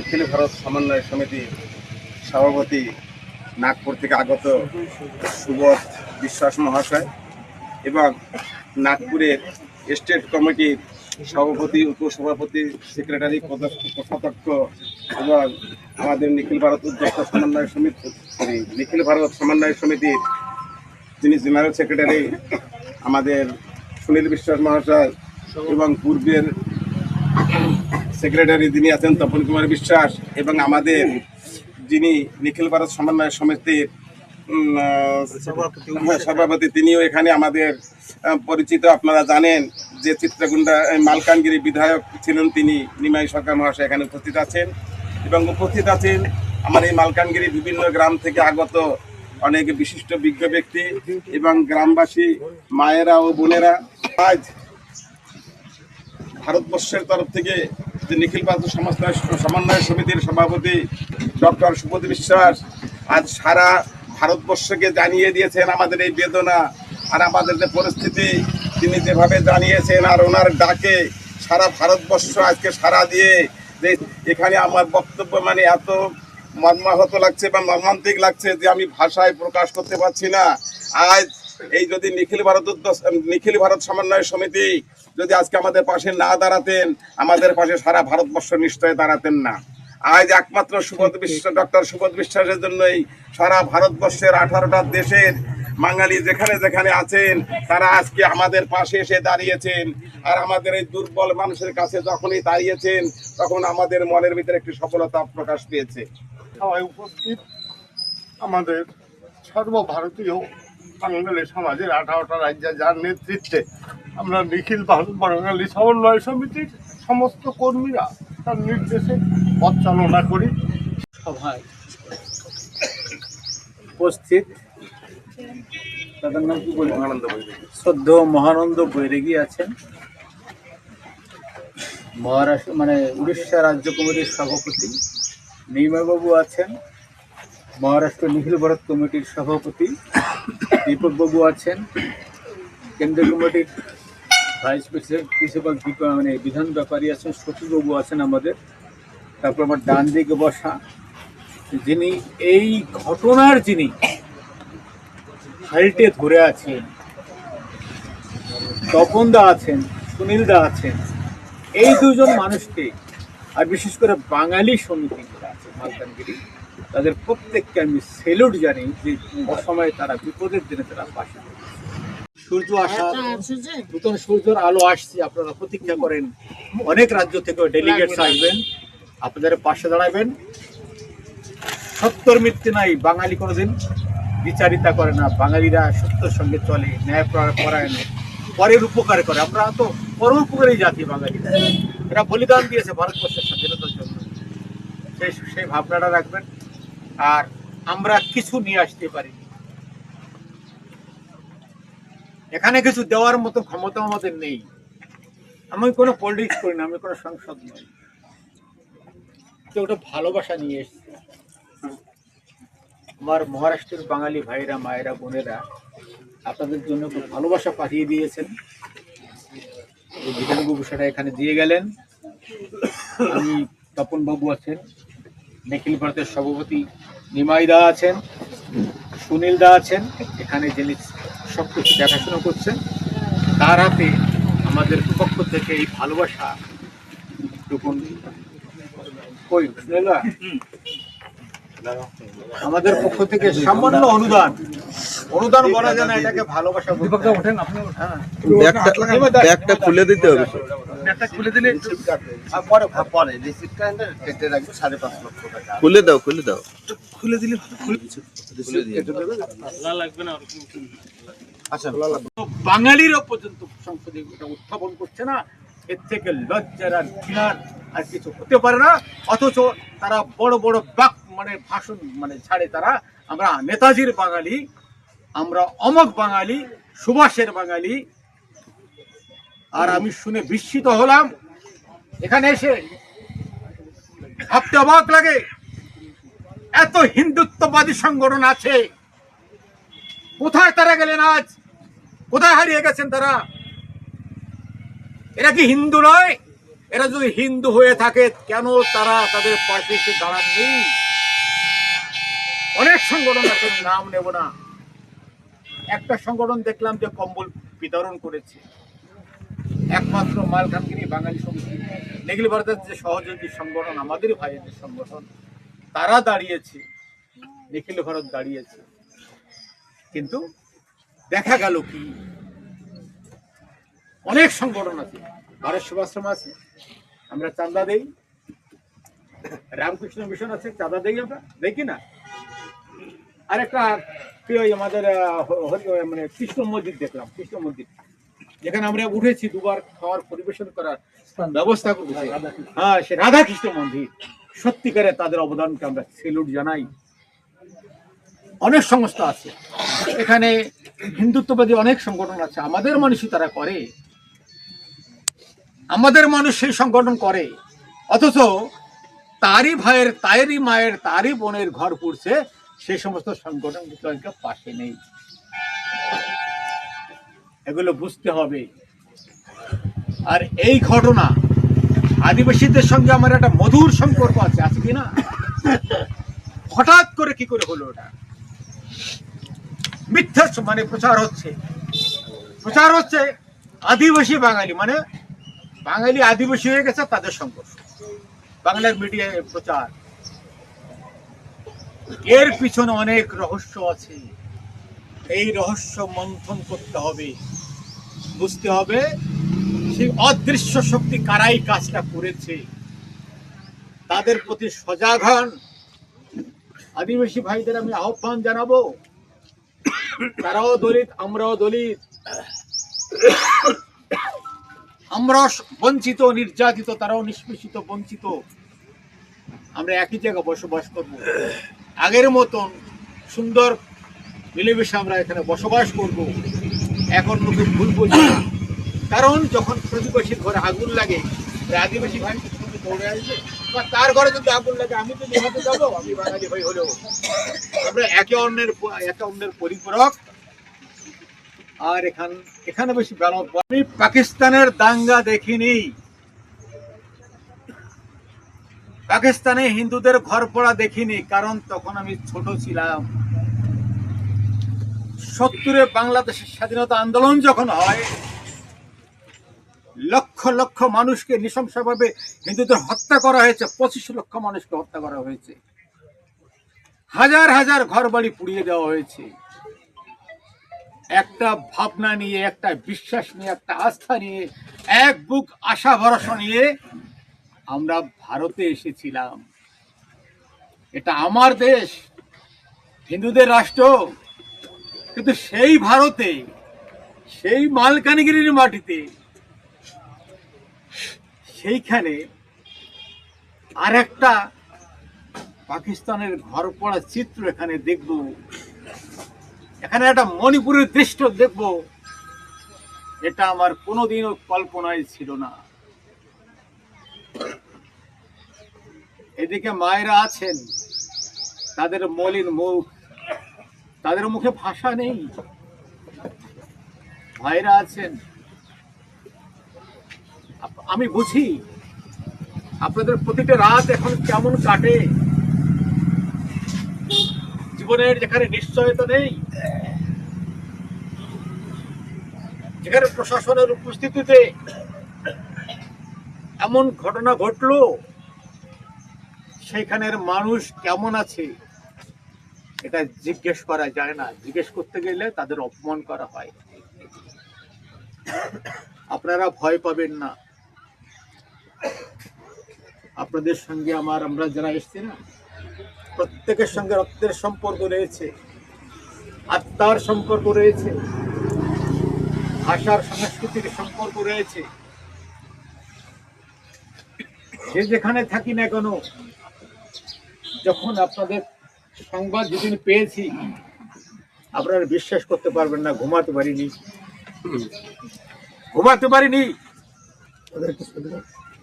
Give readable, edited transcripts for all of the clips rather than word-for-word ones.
নিখিল ভারত সমন্বয় সমিতির সভাপতি নাগপুর থেকে আগত সুবোধ বিশ্বাস মহাশয় এবং নাগপুরের স্টেট কমিটির সভাপতি, উপসভাপতি, সেক্রেটারি, কোষাধ্যক্ষ এবং আমাদের নিখিল ভারত উদ্যোক্তা সমন্বয় সমিতি, নিখিল ভারত সমন্বয় সমিতির যিনি জেনারেল সেক্রেটারি আমাদের সুনীল বিশ্বাস মহাশয় এবং পূর্বের সেক্রেটারি যিনি আছেন তপন কুমার বিশ্বাস এবং আমাদের যিনি নিখিল ভারত সমন্বয় সমিতির সভাপতি তিনিও এখানে আমাদের পরিচিত। আপনারা জানেন যে চিত্রকুণ্ডা মালকানগিরি বিধায়ক ছিলেন তিনি, নিমাই সরকার মহাশয় এখানে উপস্থিত আছেন এবং উপস্থিত আছেন আমার এই মালকানগিরি বিভিন্ন গ্রাম থেকে আগত অনেক বিশিষ্ট বিজ্ঞ ব্যক্তি এবং গ্রামবাসী মায়েরা ও বোনেরা। আজ ভারতবর্ষের তরফ থেকে যে নিখিল ভারত সমন্বয় সমিতির সভাপতি ডক্টর সুবোধ বিশ্বাস আজ সারা ভারতবর্ষকে জানিয়ে দিয়েছেন আমাদের এই বেদনা আর আমাদের যে পরিস্থিতি তিনি যেভাবে জানিয়েছেন, আর ওনার ডাকে সারা ভারতবর্ষ আজকে সাড়া দিয়ে যে এখানে আমার বক্তব্য মানে এত মর্মাহত লাগছে বা মর্মান্তিক লাগছে যে আমি ভাষায় প্রকাশ করতে পারছি না। আজ এই যদি নিখিল ভারত সমন্বয় সমিতি যদি আজকে আমাদের পাশে না দাঁড়াতেন, আমাদের পাশে সারা ভারতবর্ষ নিশ্চয় দাঁড়াতেন না। আজ একমাত্র ডক্টর সুবোধ বিশ্বাসের জন্যই সারা ভারতবর্ষের 18টা দেশের বাঙালি যেখানে যেখানে আছেন তারা আজকে আমাদের পাশে এসে দাঁড়িয়েছেন। আর আমাদের এই দুর্বল মানুষের কাছে যখনই দাঁড়িয়েছেন তখন আমাদের মনের ভিতরে একটি সফলতা প্রকাশ পেয়েছে। উপস্থিত আমাদের সর্বভারতীয় বাঙালি সমাজের 18টা রাজ্যে যার নেতৃত্বে আমরা নিখিল ভারত বাঙালি সমন্বয় সমিতির সমস্ত কর্মীরা তার নির্দেশে পথ চালনা করি। সভায় উপস্থিত তাদের নাম কি বলি, শ্রদ্ধ মহানন্দ বৈরাগী আছেন, মহারাষ্ট্র মানে উড়িষ্যা রাজ্য কমিটির সভাপতি নিমাইবাবু আছেন, মহারাষ্ট্র নিখিল ভারত কমিটির সভাপতি দীপকবাবু আছেন, কেন্দ্রীয় কমিটির ভাইস প্রিন্সিপাল মানে বিধান ব্যাপারী আছেন, সচিববাবু আছেন আমাদের। তারপর আমার ডান দিকে বসা যিনি এই ঘটনার যিনি হালটে ধরে আছেন, তপন দা আছেন, সুনীল দা আছেন। এই দুজন মানুষকে আর বিশেষ করে বাঙালি সমিতি যারা আছে মালকানগিরি, তাদের প্রত্যেককে আমি সেলুট জানি যে অসময়ে তারা বিপদের দিনে তারা পাশে। সূর্য আসা, নতুন সূর্যের আলো আসছে, আপনারা প্রতীক্ষা করেন। অনেক রাজ্য থেকে ডেলিগেটস আসবেন, আপনাদের পাশে দাঁড়াবেন। সত্যর মিথ্যে নাই, বাঙালি কোনোদিন বিচারিতা করে না, বাঙালিরা সত্যের সঙ্গে চলে, ন্যায় পরায়ণ, পরের উপকার করে। আমরা তো পরোপকারী জাতি বাঙালিরা, এরা বলিদান দিয়েছে ভারতবর্ষের স্বাধীনতার জন্য, সেই ভাবনাটা রাখবেন। আর আমরা কিছু নিয়ে আসতে পারি, এখানে কিছু দেওয়ার মতো ক্ষমতা আমাদের নেই। আমি কোনো পলিটিক্স করি না, আমি কোনো সংসদ নই, ওটা ভালোবাসা নিয়ে এসছি। আমার মহারাষ্ট্রের বাঙালি ভাইরা, মায়েরা, বোনেরা আপনাদের জন্য খুব ভালোবাসা পাঠিয়ে দিয়েছেন। এই বিধানবাবু সেটা এখানে দিয়ে গেলেন। আমি তপন বাবু আছেন, নিখিল ভারতের সভাপতি নিমাই দা আছেন, সুনীল দা আছেন, এখানে যিনি সব কিছু দেখাশোনা করছেন। তার হাতে আমাদের পক্ষ থেকে এই ভালোবাসা আমাদের পক্ষ থেকে সামান্য অনুদান বলা যায় না, এটাকে ভালোবাসা। ব্যাগটা খুলে দিতে হবে, খুলে দিলে পরে রিসিপ্টটা কেটে রাখবে 5.5 লক্ষ টাকা। খুলে দাও খুলে দিলে আচ্ছা, বাঙালিরও পর্যন্ত সংসদে এটা উত্থাপন করছে না। এর থেকে লজ্জার আর ঘৃণার আর কিছু হতে পারে না। অথচ তারা বড় বড় ভাষণ ছাড়ে। তারা আমরা নেতাজির বাঙালি, আমরা অমক বাঙালি, সুভাষের বাঙালি। আর আমি শুনে বিস্মিত হলাম, এখানে এসে ভাবতে অবাক লাগে, এত হিন্দুত্ববাদী সংগঠন আছে, কোথায় তারা গেলেন? আজ কোথায় হারিয়ে গেছেন তারা? এরা কি হিন্দু নয়? এরা যদি হিন্দু হয়ে থাকে কেন তারা তাদের পাশে এসে দাঁড়াননি? অনেক সংগঠন আছে, নাম নেব না। একটা সংগঠন দেখলাম যে কম্বল বিতরণ করেছে, একমাত্র মালকানগিরি বাঙালি সমিতি, নিখিল ভারতের যে সহযোগী সংগঠন, আমাদের ভাইয়ের সংগঠন, তারা দাঁড়িয়েছে, নিখিল ভারত দাঁড়িয়েছে। কিন্তু দেখা গেল কি, অনেক সংগঠন আছে, ভারত সেবাশ্রম আছে, আমরা চাঁদা দেই, রামকৃষ্ণ মিশন আছে, চাঁদা দেই, আমরা দেখি না। আর একটা আমাদের মানে কৃষ্ণ মন্দির দেখলাম, কৃষ্ণ মন্দির যেখানে আমরা উঠেছি, দুবার খাওয়ার পরিবেশন করার ব্যবস্থা করেছি। হ্যাঁ, সে রাধাকৃষ্ণ মন্দির, সত্যিকারে তাদের অবদানকে আমরা সেলুট জানাই। অনেক সংস্থা আছে এখানে, হিন্দুত্ববাদী অনেক সংগঠন আছে, আমাদের মানুষই তারা করে, আমাদের মানুষ সেই সংগঠন করে, অথচ তারই ভাইয়ের, তারই মায়ের, তারই বোনের ঘর পুড়ছে, সেই সমস্ত সংগঠন পাশে নেই। এগুলো বুঝতে হবে। আর এই ঘটনা আদিবাসীদের সঙ্গে আমার একটা মধুর সম্পর্ক আছে, আছে কিনা? হঠাৎ করে কি করে হলো ওটা? মিথ্যা মানে প্রচার হচ্ছে আদিবাসী বাঙালি, মানে বাঙালি আদিবাসী হয়ে গেছে, তাদের সংঘর্ষ, বাংলার মিডিয়ায় প্রচার। এর পিছনে অনেক রহস্য আছে, এই রহস্য মন্থন করতে হবে, বুঝতে হবে সেই অদৃশ্য শক্তি কারাই কাজটা করেছে, তাদের প্রতি সজাগ হন। আদিবাসী ভাইদের আমি আহ্বান জানাবো, তারাও দলিত, আমরাও দলিত, আমরা বঞ্চিত, নির্যাতিত, তারাও নিষ্পেষিত, বঞ্চিত, আমরা একই জায়গায় বসবাস করব, আগের মতন সুন্দর মিলেমিশে আমরা এখানে বসবাস করব। এখন মুখে ভুল বুঝি, কারণ যখন প্রতিবেশীর ঘরে আগুন লাগে, আদিবাসী ভাই দৌড়ে আসবে, বা তার ঘরে যদি আগুন লাগে আমি তো নিহত যাবো, আমি বাঙালি ভাই হলেও। আমরা একে অন্যের পরিপূরক। আর এখানে বেশি বেলা, আমি পাকিস্তানের দাঙ্গা দেখিনি, পাকিস্তানে হিন্দুদের ঘর পড়া দেখিনি, কারণ তখন আমি ছোট ছিলাম। 70-এ বাংলাদেশের স্বাধীনতা আন্দোলন যখন হয়, লক্ষ লক্ষ মানুষকে নৃশংসভাবে হিন্দুদের হত্যা করা হয়েছে, 25 লক্ষ মানুষকে হত্যা করা হয়েছে, হাজার হাজার ঘর বাড়ি পুড়িয়ে দেওয়া হয়েছে। একটা ভাবনা নিয়ে, একটা বিশ্বাস নিয়ে, একটা আস্থা নিয়ে, এক বুক আশা ভরসা নিয়ে আমরা ভারতে এসেছিলাম। এটা আমার দেশ, হিন্দুদের রাষ্ট্র, কিন্তু সেই ভারতে, সেই মালকানগিরির মাটিতে, সেইখানে আর একটা পাকিস্তানের ঘর পড়া চিত্র এখানে দেখব, এখানে একটা মণিপুরের দৃশ্য দেখব, এটা আমার কোনোদিনও কল্পনায় ছিল না। এদিকে মায়েরা আছেন, তাদের মলিন মুখ, তাদের মুখে ভাষা নেই, ভাইরা আছেন। আমি বুঝি আপনাদের প্রতিটা রাত এখন কেমন কাটে, জীবনের যেখানে নিশ্চয়তা নেই, যেখানে প্রশাসনের উপস্থিতিতে এমন ঘটনা ঘটলো, সেখানের মানুষ কেমন আছে এটা জিজ্ঞেস করা যায় না, জিজ্ঞেস করতে গেলে তাদের অপমান করা হয়। আপনারা ভয় পাবেন না, আপনাদের সঙ্গে আমরা যারা এসছি না, প্রত্যেকের সঙ্গে রক্তের সম্পর্ক রয়েছে, আত্মার সম্পর্ক রয়েছে, ভাষার সংস্কৃতির সম্পর্ক রয়েছে। যে যেখানে থাকি না কেন, যখন আপনাদের সংবাদ যেদিন পেয়েছি, আপনারা বিশ্বাস করতে পারবেন না, ঘুমাতে পারিনি।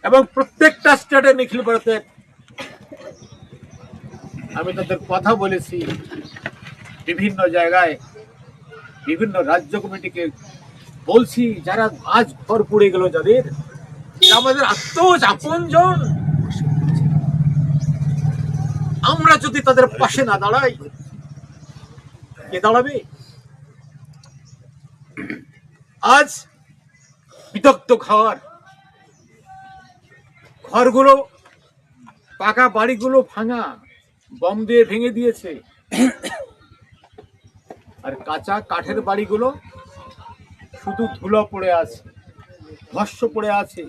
এবং প্রত্যেকটা স্টেটে নিখিল ভারতে আমি তাদের কথা বলেছি, বিভিন্ন জায়গায়, বিভিন্ন রাজ্য কমিটিকে বলছি, যারা আজ ঘর পুড়ে গেল, যাদের যে আমাদের আত্মজ আপনজন, আমরা যদি তাদের পাশে না দাঁড়াই, কে দাঁড়াবে? আজ বিদগ্ধ ঘরগুলো, পাকা বাড়িগুলো ভাঙা, বম দিয়ে ভেঙে দিয়েছে, আর কাঁচা কাঠের বাড়িগুলো শুধু ধুলো পড়ে আছে, ভস্য পড়ে আছে,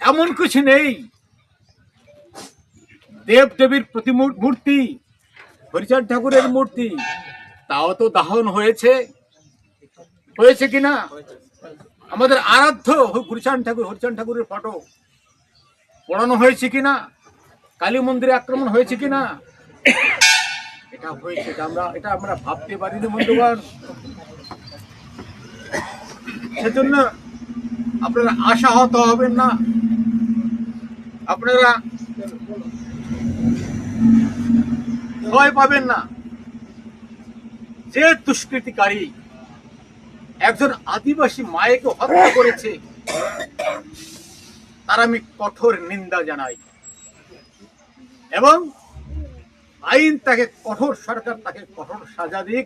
এমন কিছু নেই। দেব দেবীর প্রতিমূর্তি, হরিচাঁদ ঠাকুরের মূর্তি, তাও তো দাহন হয়েছে কিনা? আমাদের আরাধ্য হরিচাঁদ ঠাকুরের ফটো পোড়ানো হয়েছে কিনা? কালী মন্দিরে আক্রমণ হয়েছে কিনা? এটা হয়েছে, এটা আমরা ভাবতে পারিনি বন্ধুগণ। সেজন্য আপনারা আশাহত হবেন না, আপনারা ভয় পাবেন না। যে দুষ্কৃতিকারী একজন আদিবাসী মায়েকে হত্যা করেছে, তার আমি কঠোর নিন্দা জানাই, এবং আইন তাকে কঠোর, সরকার তাকে কঠোর সাজা দিক,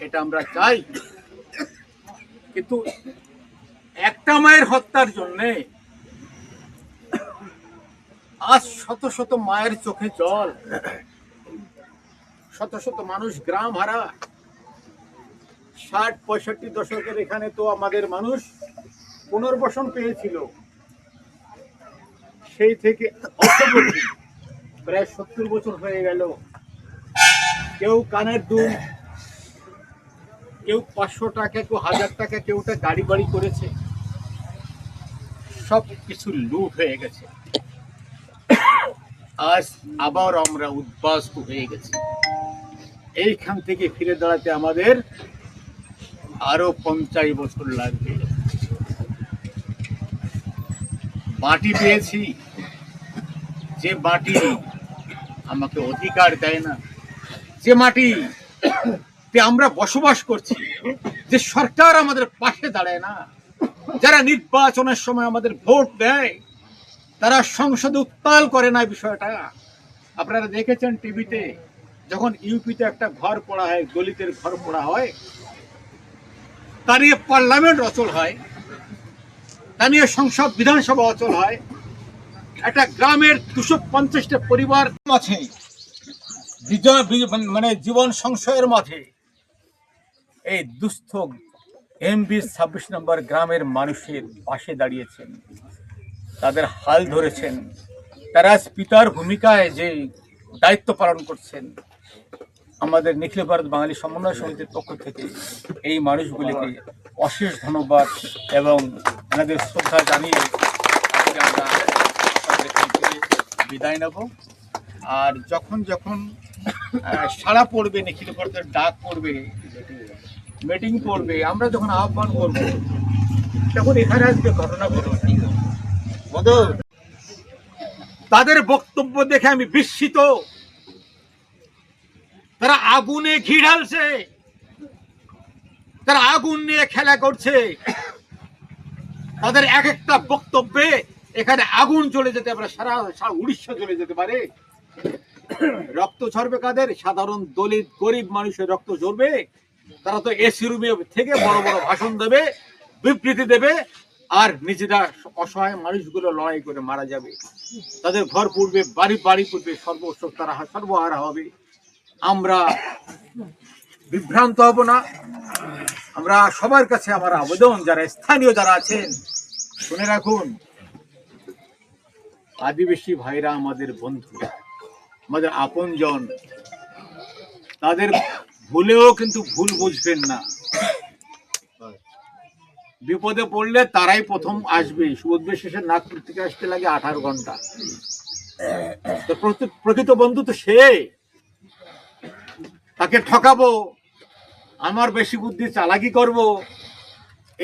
এটা আমরা চাই। কিন্তু একটা মায়ের হত্যার জন্যে আজ শত শত মায়ের চোখে জল, শত শত মানুষ গ্রাম হারা। 60-65 দশকের এখানে তো আমাদের মানুষ পুনর্বাসন পেয়েছিল, সেই থেকে প্রায় 70 বছর হয়ে গেল। কেউ কানের দুল, কেউ 500 টাকা, কেউ 1000 টাকা, কেউটা গাড়ি বাড়ি করেছে, সব কিছু লুট হয়ে গেছে। আজ আবার আমরা উদ্বাস্তু হয়ে গেছি। এইখান থেকে ফিরে দাঁড়াতে আমাদের আরো 50 বছর লাগবে। মাটি পেয়েছি, যে মাটি আমাকে অধিকার দেয় না, যে মাটিতে আমরা বসবাস করছি, যে সরকার আমাদের পাশে দাঁড়ায় না, যারা নির্বাচনের সময় আমাদের ভোট দেয়, তারা সংসদে উত্তাল করে না বিষয়টা। আপনারা দেখেছেন টিভিতে, যখন ইউপিতে একটা ঘর পড়া হয়, দলিতের ঘর পড়া হয়, তা নিয়ে পার্লামেন্ট অচল হয়, তা নিয়ে সংসদ বিধানসভা অচল হয়। একটা গ্রামের 250টা পরিবার মাঝে মানে জীবন সংশয়ের মাঝে এই দুস্থ এমবি 26 নম্বর গ্রামের মানুষের পাশে দাঁড়িয়েছেন, তাদের হাল ধরেছেন। তারা পিতার ভূমিকায় যে দায়িত্ব পালন করছেন, আমাদের নিখিল ভারত বাঙালি সমন্বয় সমিতির পক্ষ থেকে এই মানুষগুলিকে অশেষ ধন্যবাদ এবং আমাদের শ্রদ্ধা জানিয়ে আজকে আমরা বিদায় নেব। আর যখন যখন সাড়া পড়বে, নিখিল ভারতের ডাক পড়বে, মিটিং পড়বে, আমরা যখন আহ্বান করব, তখন এখানে আজকে ঘটনা ঘটবে। তাদের বক্তব্য দেখে আমি বিস্মিত। তারা আগুনে ঘি ঢালছে, তারা আগুন নিয়ে খেলা করছে। তাদের এক একটা বক্তব্যে এখানে আগুন চলে যেতে পারে, সারা উড়িষ্যা চলে যেতে পারে। রক্ত ঝরবে কাদের? সাধারণ দলিত গরিব মানুষের রক্ত ঝরবে। তারা তো এসি রুমে থেকে বড় বড় ভাষণ দেবে, বিবৃতি দেবে, আর নিজেরা অসহায় মানুষগুলো লড়াই করে মারা যাবে। তাদের ঘর পড়বে, বাড়ি পড়বে, সর্বস্ব তারা সর্বহারা হবে। আমরা বিভ্রান্ত হব না। আমরা সবার কাছে আমার আবেদন, যারা স্থানীয় যারা আছেন, শুনে রাখুন, আদিবাসী ভাইরা আমাদের বন্ধু, আমাদের আপনজন। তাদের ভুলেও কিন্তু ভুল বুঝবেন না। বিপদে পড়লে তারাই প্রথম আসবে। সমুদ্রের শেষে নাগপুর থেকে আসতে লাগে 18 ঘন্টা। তো প্রকৃত বন্ধু তো সে, তাকে ঠকাবো, আমার বেশি বুদ্ধি চালাকি করব,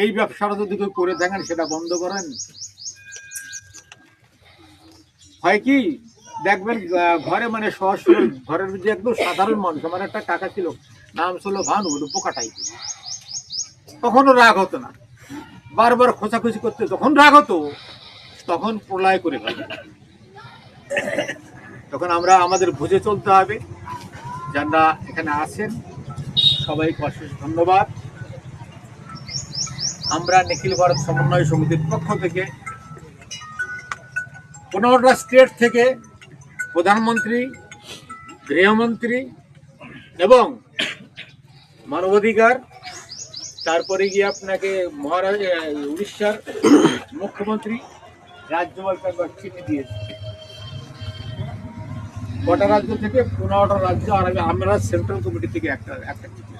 এই ব্যবসাটা যদি কেউ করে দেখেন, সেটা বন্ধ করেন। হয় কি দেখবেন, ঘরে মানে সহজ ঘরের যে একদম সাধারণ মানুষ, আমার একটা কাকা ছিল, নাম ছিল ভানু, পোকা টাইপ, কখনো রাগ হতো না। বারবার খোঁচাখুচি করতে যখন রাগ হতো তখন প্রলয় করে ফেলে। তখন আমরা আমাদের বুঝে চলতে হবে। যারা এখানে আছেন সবাইকে অশেষ ধন্যবাদ। আমরা নিখিল ভারত সমন্বয় সমিতির পক্ষ থেকে 15টা স্টেট থেকে প্রধানমন্ত্রী, গৃহমন্ত্রী এবং মানবাধিকার, তারপরে গিয়ে আপনাকে উড়িষ্যার মুখ্যমন্ত্রী, রাজ্যপালকে একবার চিঠি দিয়েছে। কটা রাজ্য থেকে? 15টা রাজ্য। আর আমরা সেন্ট্রাল কমিটি থেকে একটা চিঠি,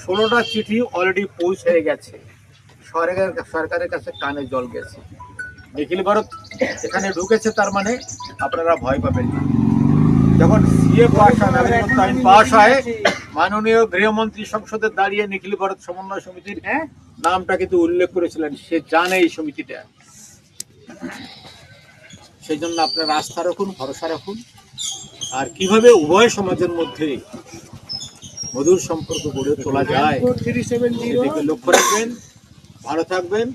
16টা চিঠি অলরেডি পৌঁছে গেছে সরকারের কাছে, কানে জল গেছে। নিখিল ভারত এখানে ঢুকেছে, তার মানে আপনারা ভয় পাবেন না। যখন সিএ পাস হয়, নাগরিকত্ব আইন পাস হয়, মাননীয় গৃহমন্ত্রী সংসদে দাঁড়িয়ে নিখিল ভারত সমন্বয় সমিতির নামটা কিন্তু উল্লেখ করেছিলেন। সে জানে এই সমিতিটা, সেই জন্য আপনারা আস্থা রাখুন, ভরসা রাখুন। আর কিভাবে উভয় সমাজের মধ্যে মধুর সম্পর্ক গড়ে তোলা যায় সেদিকে লক্ষ্য রাখবেন। ভালো থাকবেন।